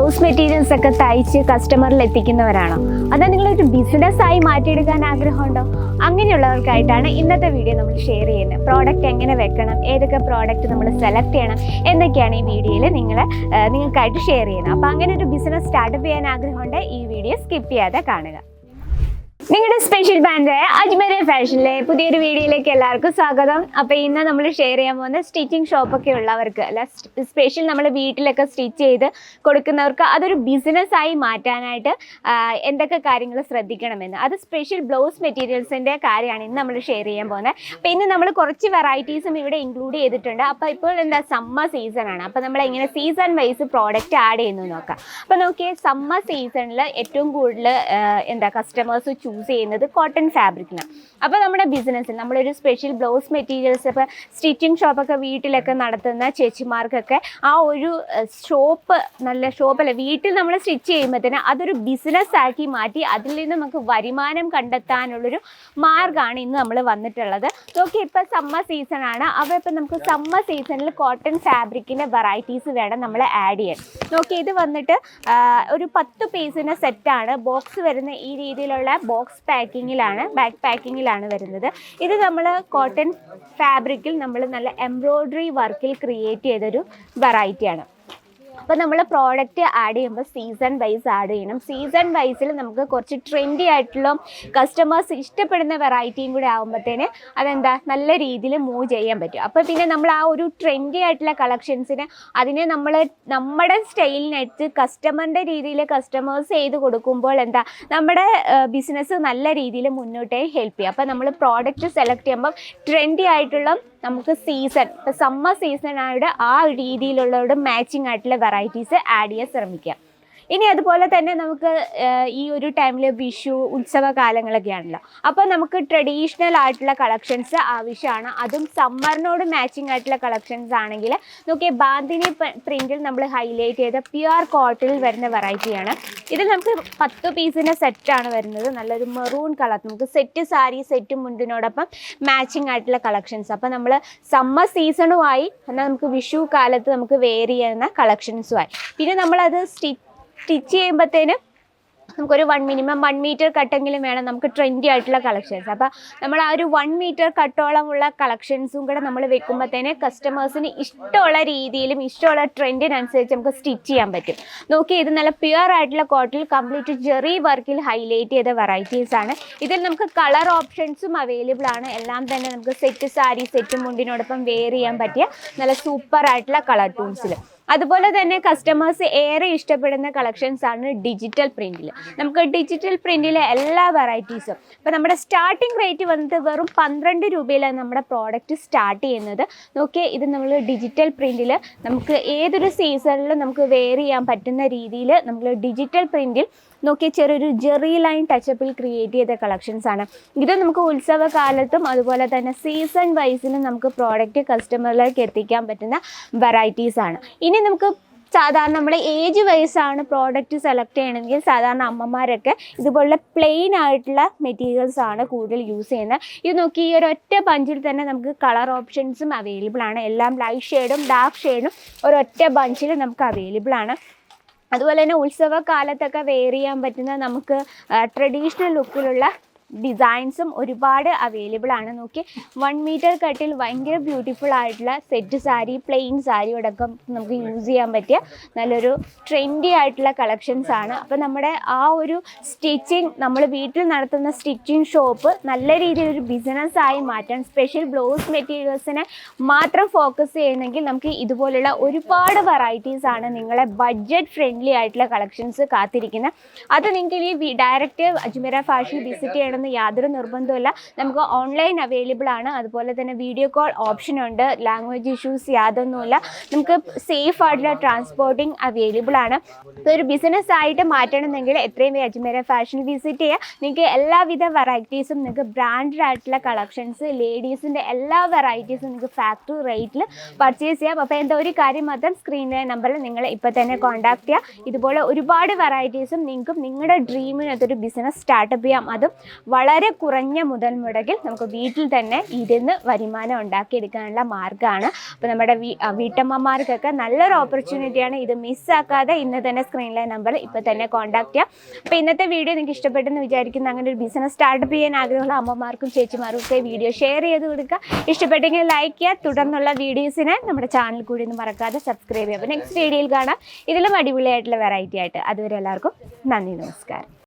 Blouse materials ഒക്കെ തയ്ച്ച് കസ്റ്റമറിൽ എത്തിക്കുന്നവരാണോ? അതോ നിങ്ങളൊരു ബിസിനസ്സായി മാറ്റിയെടുക്കാൻ ആഗ്രഹമുണ്ടോ? അങ്ങനെയുള്ളവർക്കായിട്ടാണ് ഇന്നത്തെ വീഡിയോ നമ്മൾ ഷെയർ ചെയ്യുന്നത്. പ്രോഡക്റ്റ് എങ്ങനെ വെക്കണം, ഏതൊക്കെ പ്രോഡക്റ്റ് നമ്മൾ സെലക്ട് ചെയ്യണം എന്നൊക്കെയാണ് ഈ വീഡിയോയിൽ നിങ്ങൾക്കായിട്ട് ഷെയർ ചെയ്യുന്നത്. അപ്പോൾ അങ്ങനെ ഒരു ബിസിനസ് സ്റ്റാർട്ടപ്പ് ചെയ്യാൻ ആഗ്രഹമുണ്ട്, ഈ വീഡിയോ സ്കിപ്പ് ചെയ്യാതെ കാണുക. നിങ്ങളുടെ സ്പെഷ്യൽ ബ്രാൻഡായ അജ്മീര ഫാഷനിലെ പുതിയൊരു വീഡിയോയിലേക്ക് എല്ലാവർക്കും സ്വാഗതം. അപ്പോൾ ഇന്ന് നമ്മൾ ഷെയർ ചെയ്യാൻ പോകുന്ന സ്റ്റിച്ചിങ് ഷോപ്പൊക്കെ ഉള്ളവർക്ക്, അല്ല സ്പെഷ്യൽ നമ്മൾ വീട്ടിലൊക്കെ സ്റ്റിച്ച് ചെയ്ത് കൊടുക്കുന്നവർക്ക് അതൊരു ബിസിനസ്സായി മാറ്റാനായിട്ട് എന്തൊക്കെ കാര്യങ്ങൾ ശ്രദ്ധിക്കണമെന്ന്, അത് സ്പെഷ്യൽ ബ്ലൗസ് മെറ്റീരിയൽസിൻ്റെ കാര്യമാണ് ഇന്ന് നമ്മൾ ഷെയർ ചെയ്യാൻ പോകുന്നത്. അപ്പോൾ ഇന്ന് നമ്മൾ കുറച്ച് വെറൈറ്റീസും ഇവിടെ ഇൻക്ലൂഡ് ചെയ്തിട്ടുണ്ട്. അപ്പോൾ ഇപ്പോൾ സമ്മർ സീസണാണ്, അപ്പോൾ നമ്മൾ എങ്ങനെ സീസൺ വൈസ് പ്രോഡക്റ്റ് ആഡ് ചെയ്യുന്നു നോക്കാം. അപ്പോൾ നോക്കിയേ, സമ്മർ സീസണിൽ ഏറ്റവും കൂടുതൽ കസ്റ്റമേഴ്സ് ചൂസ് ചെയ്യുന്നത് കോട്ടൺ ഫാബ്രിക്കിനാണ്. അപ്പോൾ നമ്മുടെ ബിസിനസ്സിൽ നമ്മളൊരു സ്പെഷ്യൽ ബ്ലൗസ് മെറ്റീരിയൽസ്, ഇപ്പോൾ സ്റ്റിച്ചിങ് ഷോപ്പൊക്കെ വീട്ടിലൊക്കെ നടത്തുന്ന ചേച്ചിമാർക്കൊക്കെ ആ ഒരു ഷോപ്പ്, നല്ല ഷോപ്പല്ല, വീട്ടിൽ നമ്മൾ സ്റ്റിച്ച് ചെയ്യുമ്പോഴത്തേന് അതൊരു ബിസിനസ്സാക്കി മാറ്റി അതിൽ നിന്ന് നമുക്ക് വരുമാനം കണ്ടെത്താനുള്ളൊരു മാർഗ്ഗമാണ് ഇന്ന് നമ്മൾ വന്നിട്ടുള്ളത്. നോക്കി, ഇപ്പോൾ സമ്മർ സീസണാണ്. അപ്പോൾ ഇപ്പോൾ നമുക്ക് സമ്മർ സീസണിൽ കോട്ടൺ ഫാബ്രിക്കിൻ്റെ വെറൈറ്റീസ് വേണം നമ്മൾ ആഡ് ചെയ്യാൻ. നോക്കി, ഇത് വന്നിട്ട് ഒരു 10 പീസിൻ്റെ സെറ്റാണ്. ബോക്സ് വരുന്ന ഈ രീതിയിലുള്ള ബോക്സ് പാക്കിങ്ങിലാണ്, ബാക്ക് പാക്കിങ്ങിലാണ് വരുന്നത്. ഇത് നമ്മൾ കോട്ടൺ ഫാബ്രിക്കിൽ നമ്മൾ നല്ല എംബ്രോയ്ഡറി വർക്കിൽ ക്രിയേറ്റ് ചെയ്തൊരു വെറൈറ്റിയാണ്. അപ്പോൾ നമ്മൾ പ്രോഡക്റ്റ് ആഡ് ചെയ്യുമ്പോൾ സീസൺ വൈസ് ആഡ് ചെയ്യണം. സീസൺ വൈസിൽ നമുക്ക് കുറച്ച് ട്രെൻഡി ആയിട്ടുള്ള കസ്റ്റമേഴ്സ് ഇഷ്ടപ്പെടുന്ന വെറൈറ്റിയും കൂടെ ആകുമ്പോഴത്തേന് നല്ല രീതിയിൽ മൂവ് ചെയ്യാൻ പറ്റും. അപ്പോൾ പിന്നെ നമ്മൾ ആ ഒരു ട്രെൻഡി ആയിട്ടുള്ള കളക്ഷൻസിന് അതിനെ നമ്മൾ നമ്മുടെ സ്റ്റൈലിനടുത്ത് കസ്റ്റമറിൻ്റെ രീതിയിൽ കസ്റ്റമേഴ്സ് ചെയ്ത് കൊടുക്കുമ്പോൾ നമ്മുടെ ബിസിനസ് നല്ല രീതിയിൽ മുന്നോട്ടേ ഹെൽപ്പ് ചെയ്യും. അപ്പോൾ നമ്മൾ പ്രോഡക്റ്റ് സെലക്ട് ചെയ്യുമ്പോൾ ട്രെൻഡി ആയിട്ടുള്ള നമുക്ക് സീസൺ, ഇപ്പോൾ സമ്മർ സീസണായിട്ട് ആ രീതിയിലുള്ളവരുടെ മാച്ചിങ് ആയിട്ടുള്ള വെറൈറ്റീസ് ആഡ് ചെയ്യാൻ ശ്രമിക്കുക. ഇനി അതുപോലെ തന്നെ നമുക്ക് ഈ ഒരു ടൈമിൽ വിഷു, ഉത്സവ കാലങ്ങളൊക്കെയാണല്ലോ, അപ്പോൾ നമുക്ക് ട്രഡീഷണൽ ആയിട്ടുള്ള കളക്ഷൻസ് ആവശ്യമാണ്. അതും സമ്മറിനോട് മാച്ചിങ് ആയിട്ടുള്ള കളക്ഷൻസ് ആണെങ്കിൽ നോക്കിയ ബാന്തിനി പ്രിൻറ്റിൽ നമ്മൾ ഹൈലൈറ്റ് ചെയ്ത പ്യുവർ കോട്ടണിൽ വരുന്ന വെറൈറ്റിയാണ്. ഇത് നമുക്ക് 10 പീസിൻ്റെ സെറ്റാണ് വരുന്നത്. നല്ലൊരു മെറൂൺ കളർ, നമുക്ക് സെറ്റ് സാരി, സെറ്റ് മുണ്ടിനോടൊപ്പം മാച്ചിങ് ആയിട്ടുള്ള കളക്ഷൻസ്. അപ്പോൾ നമ്മൾ സമ്മർ സീസണുമായി, എന്നാൽ നമുക്ക് വിഷു കാലത്ത് നമുക്ക് വെയർ ചെയ്യുന്ന കളക്ഷൻസുമായി. പിന്നെ നമ്മളത് സ്റ്റിച്ച് ചെയ്യുമ്പോഴത്തേനും നമുക്കൊരു മിനിമം 1 മീറ്റർ കട്ടെങ്കിലും വേണം നമുക്ക് ട്രെൻഡി ആയിട്ടുള്ള കളക്ഷൻസ്. അപ്പോൾ നമ്മൾ ആ ഒരു 1 മീറ്റർ കട്ടോളമുള്ള കളക്ഷൻസും കൂടെ നമ്മൾ വെക്കുമ്പോഴത്തേന് കസ്റ്റമേഴ്സിന് ഇഷ്ടമുള്ള രീതിയിലും ഇഷ്ടമുള്ള ട്രെൻഡിനനുസരിച്ച് നമുക്ക് സ്റ്റിച്ച് ചെയ്യാൻ പറ്റും. നോക്കി, ഇത് നല്ല പ്യുവർ ആയിട്ടുള്ള കോട്ടണിൽ കംപ്ലീറ്റ് ജെറി വർക്കിൽ ഹൈലൈറ്റ് ചെയ്ത വെറൈറ്റീസ് ആണ്. ഇതിൽ നമുക്ക് കളർ ഓപ്ഷൻസും അവൈലബിൾ ആണ്. എല്ലാം തന്നെ നമുക്ക് സെറ്റ് സാരി, സെറ്റ് മുണ്ടിനോടൊപ്പം വെയർ ചെയ്യാൻ പറ്റിയ നല്ല സൂപ്പർ ആയിട്ടുള്ള കളർ ടൂൺസിൽ. അതുപോലെ തന്നെ കസ്റ്റമേഴ്സ് ഏറെ ഇഷ്ടപ്പെടുന്ന കളക്ഷൻസ് ആണ് ഡിജിറ്റൽ പ്രിൻറ്റിൽ. നമുക്ക് ഡിജിറ്റൽ പ്രിൻറ്റിലെ എല്ലാ വെറൈറ്റീസും, ഇപ്പോൾ നമ്മുടെ സ്റ്റാർട്ടിംഗ് റേറ്റ് വന്നിട്ട് വെറും 12 രൂപയിലാണ് നമ്മുടെ പ്രോഡക്റ്റ് സ്റ്റാർട്ട് ചെയ്യുന്നത്. നോക്കിയാൽ ഇത് നമ്മൾ ഡിജിറ്റൽ പ്രിൻറ്റിൽ നമുക്ക് ഏതൊരു സീസണിലും നമുക്ക് വെയർ ചെയ്യാൻ പറ്റുന്ന രീതിയിൽ നമ്മൾ ഡിജിറ്റൽ പ്രിൻറ്റിൽ നോക്കിയാൽ ചെറിയൊരു ജെറി ലൈൻ ടച്ചപ്പിൽ ക്രിയേറ്റ് ചെയ്ത കളക്ഷൻസ് ആണ്. ഇത് നമുക്ക് ഉത്സവ കാലത്തും അതുപോലെ തന്നെ സീസൺ വൈസിലും നമുക്ക് പ്രോഡക്റ്റ് കസ്റ്റമറിലേക്ക് എത്തിക്കാൻ പറ്റുന്ന വെറൈറ്റീസ് ആണ്. ഇനി നമുക്ക് സാധാരണ നമ്മൾ ഏജ് വൈസാണ് പ്രോഡക്റ്റ് സെലക്ട് ചെയ്യണമെങ്കിൽ സാധാരണ അമ്മമാരൊക്കെ ഇതുപോലുള്ള പ്ലെയിൻ ആയിട്ടുള്ള മെറ്റീരിയൽസ് ആണ് കൂടുതൽ യൂസ് ചെയ്യുന്നത്. ഇത് നോക്കി, ഈ ഒരു ഒറ്റ ബഞ്ചിൽ തന്നെ നമുക്ക് കളർ ഓപ്ഷൻസും അവൈലബിൾ ആണ്. എല്ലാം ലൈറ്റ് ഷെയ്ഡും ഡാർക്ക് ഷെയ്ഡും ഒരൊറ്റ ബഞ്ചിൽ നമുക്ക് അവൈലബിൾ ആണ്. അതുപോലെ തന്നെ ഉത്സവ കാലത്തൊക്കെ വെയർ ചെയ്യാൻ പറ്റുന്ന നമുക്ക് ട്രഡീഷണൽ ലുക്കിലുള്ള ഡിസൈൻസും ഒരുപാട് അവൈലബിൾ ആണ്. നോക്കി, 1 മീറ്റർ കട്ടിൽ ഭയങ്കര ബ്യൂട്ടിഫുൾ ആയിട്ടുള്ള സെറ്റ് സാരി, പ്ലെയിൻ സാരിയോടൊപ്പം നമുക്ക് യൂസ് ചെയ്യാൻ പറ്റിയ നല്ലൊരു ട്രെൻഡി ആയിട്ടുള്ള കളക്ഷൻസ് ആണ്. അപ്പോൾ നമ്മുടെ ആ ഒരു സ്റ്റിച്ചിങ്, നമ്മൾ വീട്ടിൽ നടത്തുന്ന സ്റ്റിച്ചിങ് ഷോപ്പ് നല്ല രീതിയിലൊരു ബിസിനസ്സായി മാറ്റാൻ, സ്പെഷ്യൽ ബ്ലൗസ് മെറ്റീരിയൽസിനെ മാത്രം ഫോക്കസ് ചെയ്യണമെങ്കിൽ നമുക്ക് ഇതുപോലുള്ള ഒരുപാട് വെറൈറ്റീസ് ആണ് നിങ്ങളെ ബഡ്ജറ്റ് ഫ്രണ്ട്ലി ആയിട്ടുള്ള കളക്ഷൻസ് കാത്തിരിക്കുന്നത്. അത് നിങ്ങൾക്ക് ഈ ഡയറക്റ്റ് അജ്മീര ഫാഷൻ വിസിറ്റ് ചെയ്യണം യാതൊരു നിർബന്ധമില്ല. നമുക്ക് ഓൺലൈൻ അവൈലബിൾ ആണ്. അതുപോലെ തന്നെ വീഡിയോ കോൾ ഓപ്ഷൻ ഉണ്ട്. ലാംഗ്വേജ് ഇഷ്യൂസ് യാതൊന്നുമില്ല. നമുക്ക് സേഫ് ആയിട്ടുള്ള ട്രാൻസ്പോർട്ടിങ് അവൈലബിൾ ആണ്. ഇപ്പോൾ ഒരു ബിസിനസ് ആയിട്ട് മാറ്റണമെങ്കിൽ എത്രയും വേഗം അജ്മീര ഫാഷൻ വിസിറ്റ് ചെയ്യുക. നിങ്ങൾക്ക് എല്ലാവിധ വെറൈറ്റീസും, നിങ്ങൾക്ക് ബ്രാൻഡഡ് ആയിട്ടുള്ള കളക്ഷൻസ്, ലേഡീസിൻ്റെ എല്ലാ വെറൈറ്റീസും നിങ്ങൾക്ക് ഫാക്ടറി റേറ്റിൽ പർച്ചേസ് ചെയ്യാം. അപ്പോൾ ഒരു കാര്യം മാത്രം, സ്ക്രീനിലെ നമ്പറിൽ നിങ്ങൾ ഇപ്പോൾ തന്നെ കോൺടാക്ട് ചെയ്യുക. ഇതുപോലെ ഒരുപാട് വെറൈറ്റീസും നിങ്ങൾക്കും നിങ്ങളുടെ ഡ്രീമിനകത്തൊരു ബിസിനസ് സ്റ്റാർട്ടപ്പ് ചെയ്യാം. അതും വളരെ കുറഞ്ഞ മുതൽ മുടക്കിൽ നമുക്ക് വീട്ടിൽ തന്നെ ഇരുന്ന് വരുമാനം ഉണ്ടാക്കിയെടുക്കാനുള്ള മാർഗ്ഗമാണ്. അപ്പോൾ നമ്മുടെ വീട്ടമ്മമാർക്കൊക്കെ നല്ലൊരു ഓപ്പർച്യൂണിറ്റിയാണ്. ഇത് മിസ്സാക്കാതെ ഇന്ന് തന്നെ സ്ക്രീനിലെ നമ്പർ ഇപ്പോൾ തന്നെ കോൺടാക്ട് ചെയ്യാം. അപ്പോൾ ഇന്നത്തെ വീഡിയോ നിങ്ങൾക്ക് ഇഷ്ടപ്പെട്ടെന്ന് വിചാരിക്കുന്ന അങ്ങനെ ഒരു ബിസിനസ് സ്റ്റാർട്ടപ്പ് ചെയ്യാൻ ആഗ്രഹമുള്ള അമ്മമാർക്കും ചേച്ചിമാർക്കും ഒക്കെ വീഡിയോ ഷെയർ ചെയ്ത് കൊടുക്കുക. ഇഷ്ടപ്പെട്ടെങ്കിൽ ലൈക്ക് ചെയ്യുക. തുടർന്നുള്ള വീഡിയോസിന് നമ്മുടെ ചാനൽ കൂടി ഒന്ന് മറക്കാതെ സബ്സ്ക്രൈബ് ചെയ്യുക. അപ്പോൾ നെക്സ്റ്റ് വീഡിയോയിൽ കാണാം ഇതിലും അടിപൊളിയായിട്ടുള്ള വെറൈറ്റി ആയിട്ട്. അതുവരെ എല്ലാവർക്കും നന്ദി, നമസ്കാരം.